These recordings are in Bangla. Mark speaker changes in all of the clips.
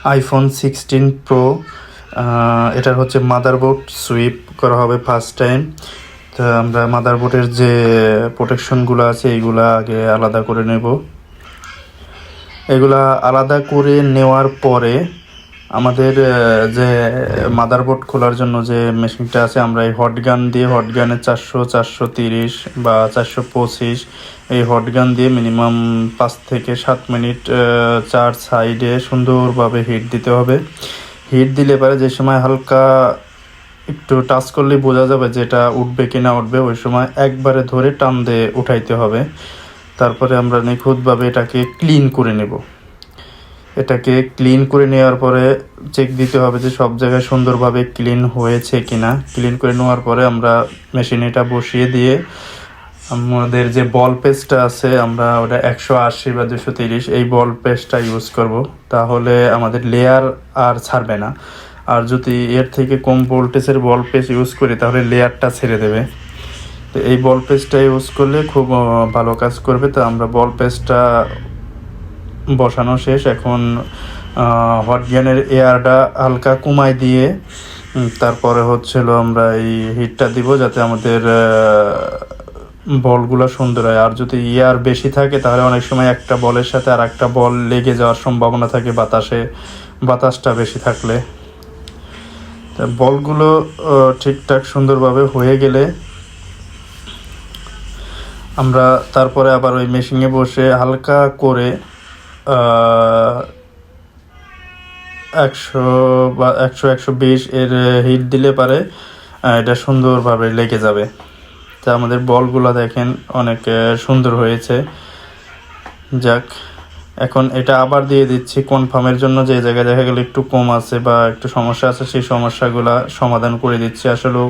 Speaker 1: IPhone 16 pro. এটার হচ্ছে মাদারবোর্ড সুইপ করা হবে ফার্স্ট টাইম। তো আমরা মাদারবোর্ডের যে প্রোটেকশনগুলো আছে এইগুলা আগে আলাদা করে নেব। এগুলা আলাদা করে নেওয়ার পরে আমাদের যে মাদারবোর্ড খোলার জন্য যে মেশিনটা আছে, আমরা এই হটগান দিয়ে, হটগানে 400, 430 বা 425 এই হটগান দিয়ে মিনিমাম 5 থেকে 7 মিনিট 4 সাইডে সুন্দরভাবে হিট দিতে হবে। হিট দিলে পরে যে সময় হালকা একটু টাচ করলেই বোঝা যাবে যে এটা উঠবে কি না উঠবে, ওই সময় একবারে ধরে টান দিয়ে উঠাইতে হবে। তারপরে আমরা নিখুঁতভাবে এটাকে ক্লিন করে নেব। এটাকে ক্লিন করে নেওয়ার পরে চেক দিতে হবে যে সব জায়গায় সুন্দরভাবে ক্লিন হয়েছে কিনা। ক্লিন করে নেওয়ার পরে আমরা মেশিনে এটা বসিয়ে দিয়ে আমাদের যে বল পেস্টটা আছে, আমরা ওটা 180 বা 230 এই বল পেস্টটা ইউজ করব। তাহলে আমাদের লেয়ার আর ছাড়বে না। আর যদি এর থেকে কম ভোল্টেজের বল পেস্ট ইউজ করি তাহলে লেয়ারটা ছেড়ে দেবে। তো এই বল পেস্টটা ইউজ করলে খুব ভালো কাজ করবে। তো আমরা বল পেস্টটা বসানো শেষ। এখন হটগানের এয়ারটা হালকা কমাই দিয়ে তারপরে হচ্ছিল আমরা এই হিটটা দিব যাতে আমাদের বলগুলো সুন্দর হয়। আর যদি এয়ার বেশি থাকে তাহলে অনেক সময় একটা বলের সাথে আর একটা বল লেগে যাওয়ার সম্ভাবনা থাকে বাতাসটা বেশি থাকলে। তা বলগুলো ঠিকঠাক সুন্দরভাবে হয়ে গেলে আমরা তারপরে আবার ওই মেশিনে বসে হালকা করে 100 বা 100-120 এর হিট দিলে পারে এটা সুন্দরভাবে লেগে যাবে। তা আমাদের বলগুলো দেখেন অনেক সুন্দর হয়েছে। যাক, এখন এটা আবার দিয়ে দিচ্ছি কনফার্মের জন্য, যে জায়গায় দেখা গেলে একটু কম আছে বা একটু সমস্যা আছে সেই সমস্যাগুলো সমাধান করে দিচ্ছি। আসলেও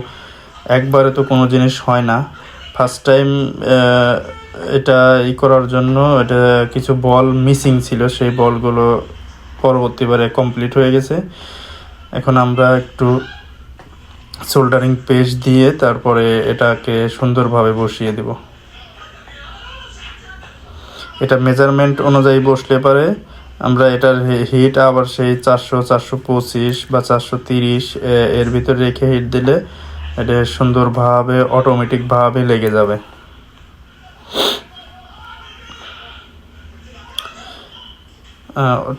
Speaker 1: একবারে তো কোনো জিনিস হয় না। ফার্স্ট টাইম এটা করার জন্য এটা কিছু বল মিসিং ছিল, সেই বলগুলো পরবর্তীবারে কমপ্লিট হয়ে গেছে। এখন আমরা একটু সোল্ডারিং পেস্ট দিয়ে তারপরে এটাকে সুন্দরভাবে বসিয়ে দেব। এটা মেজারমেন্ট অনুযায়ী বসলে পারে আমরা এটার হিট আবার সেই 400, 425 বা 430 এর ভিতরে রেখে হিট দিলে এটা সুন্দরভাবে অটোমেটিকভাবে লেগে যাবে।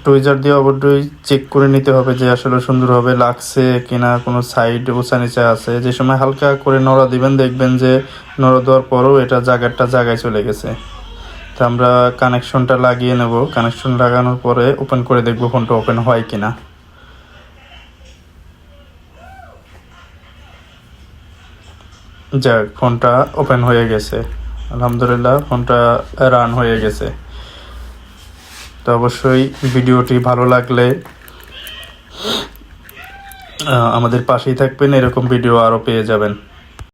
Speaker 1: টুইজার দিয়ে অবশ্যই চেক করে নিতে হবে যে আসলে সুন্দরভাবে লাগছে কিনা, কোনো সাইড উঁচা নিচা আছে। যে সময় হালকা করে নড়া দিবেন দেখবেন যে নড়া দেওয়ার পরও এটা জায়গায় চলে গেছে। তো আমরা কানেকশনটা লাগিয়ে নেব। কানেকশন লাগানোর পরে ওপেন করে দেখব ফোনটা ওপেন হয় কিনা। যাক, ফোনটা ওপেন হয়ে গেছে, আলহামদুলিল্লাহ ফোনটা রান হয়ে গেছে। তো অবশ্যই ভিডিওটি ভালো লাগলে আমাদের পাশেই থাকবেন, এরকম ভিডিও আরও পেয়ে যাবেন।